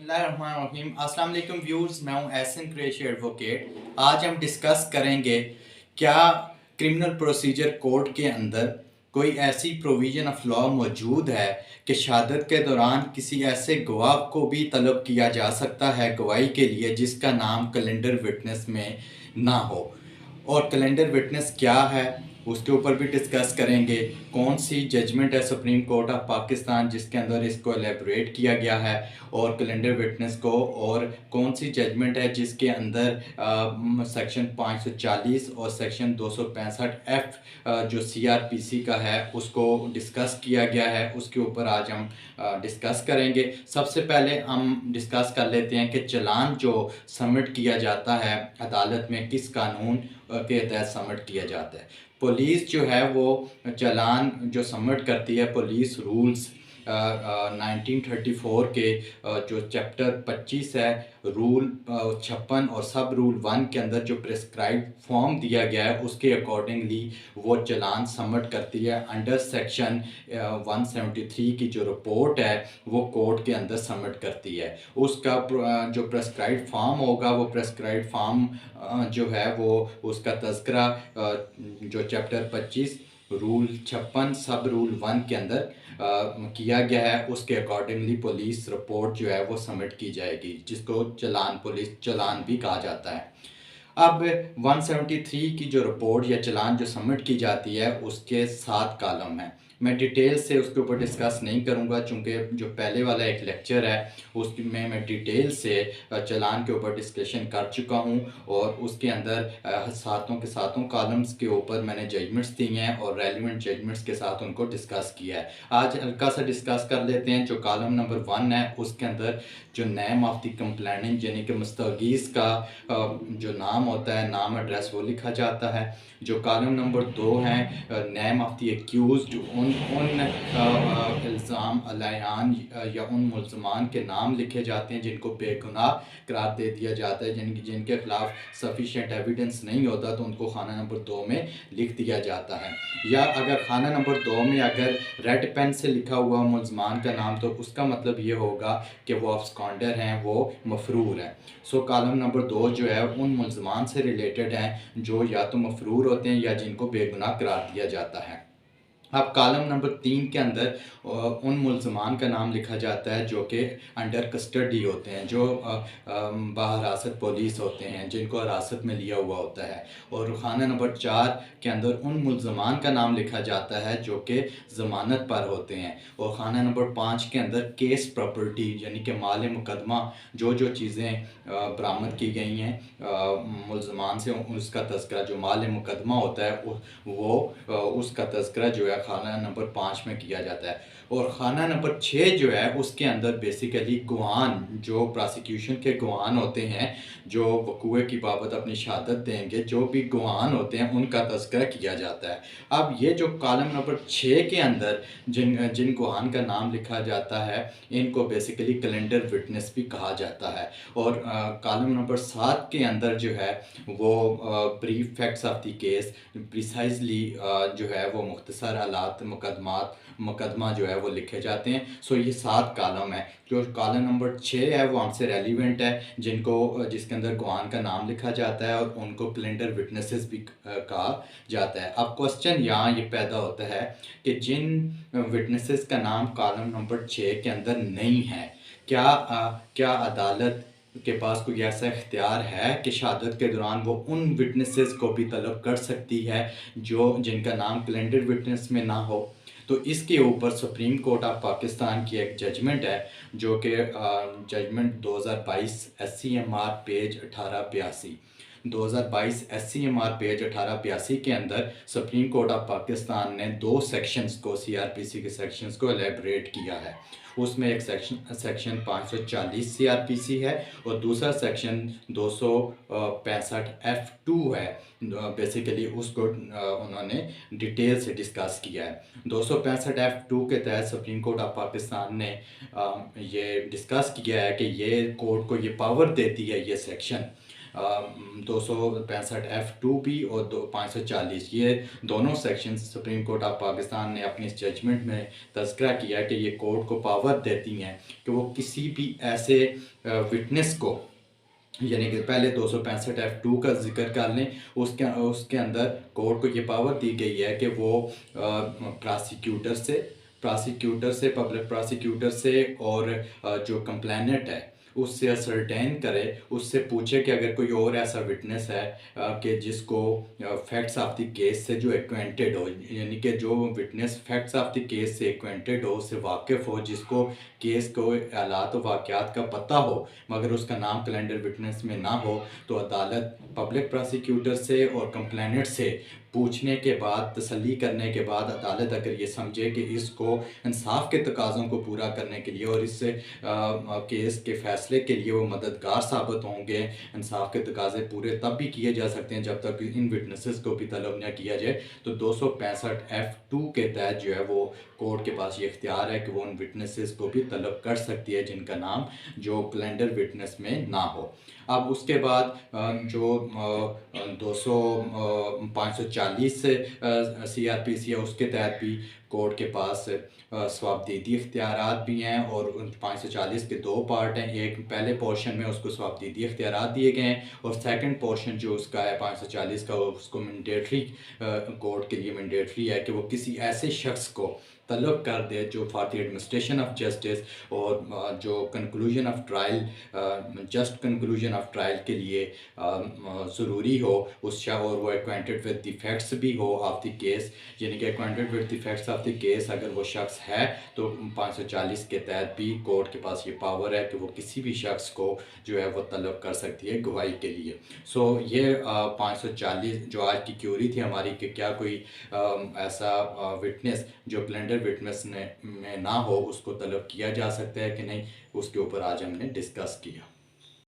बिस्मिल्लाहिर्रहमानिर्रहीम। अस्सलाम वालेकुम व्यूअर्स, मैं हूं एहसन कुरैशी एडवोकेट। आज हम डिस्कस करेंगे क्या क्रिमिनल प्रोसीजर कोड के अंदर कोई ऐसी प्रोविज़न ऑफ लॉ मौजूद है कि शहादत के दौरान किसी ऐसे गवाह को भी तलब किया जा सकता है गवाही के लिए जिसका नाम कैलेंडर विटनेस में ना हो। और कैलेंडर विटनेस क्या है उसके ऊपर भी डिस्कस करेंगे। कौन सी जजमेंट है सुप्रीम कोर्ट ऑफ पाकिस्तान जिसके अंदर इसको एलेबरेट किया गया है और कैलेंडर विटनेस को, और कौन सी जजमेंट है जिसके अंदर सेक्शन 540 और सेक्शन 265 एफ जो सीआरपीसी का है उसको डिस्कस किया गया है। उसके ऊपर आज हम डिस्कस करेंगे। सबसे पहले हम डिस्कस कर लेते हैं कि चालान जो सबमिट किया जाता है अदालत में किस कानून के तहत सबमिट किया जाता है। पुलिस जो है वो चालान जो सबमिट करती है पुलिस रूल्स 1934 के जो चैप्टर 25 है रूल 56 और सब रूल 1 के अंदर जो प्रिस्क्राइब फॉर्म दिया गया है उसके अकॉर्डिंगली वो चालान सबमिट करती है। अंडर सेक्शन 173 की जो रिपोर्ट है वो कोर्ट के अंदर सबमिट करती है। उसका जो प्रिस्क्राइब फॉर्म होगा वो प्रिस्क्राइब फॉर्म जो है वो उसका तज़किरा जो चैप्टर 25 रूल 56 सब रूल 1 के अंदर किया गया है। उसके अकॉर्डिंगली पुलिस रिपोर्ट जो है वो सबमिट की जाएगी जिसको चालान पुलिस चालान भी कहा जाता है। अब 173 की जो रिपोर्ट या चालान जो सबमिट की जाती है उसके 7 कॉलम हैं। मैं डिटेल से उसके ऊपर डिस्कस नहीं करूंगा चूँकि जो पहले वाला एक लेक्चर है उसमें मैं डिटेल से चालान के ऊपर डिस्कशन कर चुका हूं और उसके अंदर सातों के सातों कॉलम्स के ऊपर मैंने जजमेंट्स दी हैं और रेलिवेंट जजमेंट्स के साथ उनको डिस्कस किया है। आज हल्का सा डिस्कस कर लेते हैं। जो कॉलम नंबर 1 है उसके अंदर जो नेम ऑफ द कंप्लेनेंट यानी कि मुस्तगीज़ का जो नाम होता है नाम एड्रेस वो लिखा जाता है। जो कॉलम नंबर 2 है नेम ऑफ द एक्यूज्ड उन इल्ज़ाम अलायान या उन मुल्ज़मान के नाम लिखे जाते हैं जिनको बेगुनाह करार दे दिया जाता है जिनके खिलाफ सफिशिएंट एविडेंस नहीं होता तो उनको खाना नंबर 2 में लिख दिया जाता है। या अगर खाना नंबर 2 में अगर रेड पेन से लिखा हुआ मुल्ज़मान का नाम तो उसका मतलब ये होगा कि वो अब्सकॉन्डर हैं, वो मफरूर हैं। सो कॉलम नंबर 2 जो है उन मुल्ज़मान से रिलेटेड हैं जो या तो मफरूर होते हैं या जिनको बेगुनाह करार दिया जाता है। अब कॉलम नंबर 3 के अंदर उन मुल्ज़मान का नाम लिखा जाता है जो कि अंडर कस्टडी होते हैं, जो बाहिरासत पुलिस होते हैं, जिनको हिरासत में लिया हुआ होता है। और खाना नंबर 4 के अंदर उन मुल्ज़मान का नाम लिखा जाता है जो कि ज़मानत पर होते हैं। और खाना नंबर 5 के अंदर केस प्रॉपर्टी यानी कि माल मुकदमा जो चीज़ें बरामद की गई हैं मुल्ज़मान से उसका तज़किरा जो माल मुकदमा होता है वो उसका तज़किरा जो है खाना नंबर 5 में किया जाता है। और खाना नंबर 6 जो है उसके अंदर बेसिकली गवाहान जो प्रोसिक्यूशन के गवाहान होते हैं जो वकूए की बाबत अपनी शहादत देंगे, जो भी गवाहान होते हैं उनका तज़किरा किया जाता है। अब ये जो कॉलम नंबर 6 के अंदर जिन गवाहान का नाम लिखा जाता है इनको बेसिकली कैलेंडर विटनेस भी कहा जाता है। और कॉलम नंबर 7 के अंदर जो है वो brief facts of the case precisely जो है वो मुख्तसर हालात मुकदमा जो है वो लिखे जाते हैं। सो ये 7 कॉलम है। जो कॉलम नंबर 6 है वो हमसे रेलिवेंट है जिसके अंदर गवाहान का नाम लिखा जाता है और उनको कैलेंडर विटनेसेस भी कहा जाता है। अब क्वेश्चन यहाँ ये पैदा होता है कि जिन विटनेसेस का नाम कॉलम नंबर 6 के अंदर नहीं है क्या अदालत के पास कोई ऐसा इख्तियार है कि शहादत के दौरान वो उन विटनेसेस को भी तलब कर सकती है जिनका नाम कैलेंडर विटनेस में ना हो। तो इसके ऊपर सुप्रीम कोर्ट ऑफ पाकिस्तान की एक जजमेंट है जो कि judgement 2022 SCMR page 1882 2022 SCMR page 1882 के अंदर सुप्रीम कोर्ट ऑफ पाकिस्तान ने 2 सेक्शंस को CRPC के सेक्शंस को एलेबरेट किया है। उसमें एक सेक्शन 540 CRPC है और दूसरा सेक्शन 265 F2 है। बेसिकली उसको उन्होंने डिटेल से डिस्कस किया है। 265 F2 के तहत सुप्रीम कोर्ट ऑफ पाकिस्तान ने ये डिस्कस किया है कि ये कोर्ट को ये पावर देती है ये सेक्शन 265F2 भी और 540, ये दोनों section supreme court of Pakistan ने अपनी इस जजमेंट में तज़किरा किया कि ये कोर्ट को पावर देती हैं कि वो किसी भी ऐसे विटनेस को, यानी कि पहले 265F2 का जिक्र कर लें, उसके उसके अंदर कोर्ट को ये पावर दी गई है कि वो प्रोसिक्यूटर से पब्लिक प्रोसिक्यूटर से और जो कंप्लेनेंट है उससे असरटेन करे, उससे पूछे कि अगर कोई और ऐसा विटनेस है कि जिसको फैक्ट्स ऑफ द केस से जो एक्वेंटेड हो, यानी कि जो witness facts of the case से एक्वेंटेड हो, उससे वाकिफ़ हो, जिसको केस को हालात वाक़यात का पता हो मगर उसका नाम कैलेंडर विटनेस में ना हो, तो अदालत पब्लिक प्रोसिक्यूटर से और कंप्लेनेंट से पूछने के बाद, तसल्ली करने के बाद, अदालत अगर ये समझे कि इसको इंसाफ के तकाज़ों को पूरा करने के लिए और इससे केस के फ़ैसले के लिए वो मददगार साबित होंगे, इंसाफ के तकाज़े पूरे तब भी किए जा सकते हैं जब तक इन विटनेसेस को भी तलब न किया जाए। तो 265F2 के तहत जो है वो कोर्ट के पास ये इख्तियार है कि वो उन विटनेसेस को भी तलब कर सकती है जिनका नाम जो कैलेंडर विटनेस में ना हो। अब उसके बाद जो 540 से CRPC है, उसके तहत भी कोर्ट के पास स्वाबदीदी इख्तियारात भी हैं और 540 के दो पार्ट हैं। एक पहले पोर्शन में उसको स्वाबदीदी इख्तियारात दिए गए हैं और सेकंड पोर्शन जो उसका है 540 का, उसको मैंडेटरी, कोर्ट के लिए मैंडेटरी है कि वो किसी ऐसे शख्स को तलब कर दे जो for the administration of justice और जो conclusion of trial, just conclusion of trial के लिए ज़रूरी हो उस शख्स, और वो एक्वेंटेड विद द फैक्ट्स भी हो ऑफ द केस, यानी कि acquainted with the facts of the case अगर वो शख्स है तो 540 के तहत भी कोर्ट के पास ये पावर है कि वो किसी भी शख्स को जो है वो तलब कर सकती है गवाही के लिए। सो ये 540 जो आज की क्यूरी थी हमारी कि क्या कोई ऐसा विटनेस जो कैलेंडर विटनेस में ना हो उसको तलब किया जा सकता है कि नहीं, उसके ऊपर आज हमने डिस्कस किया।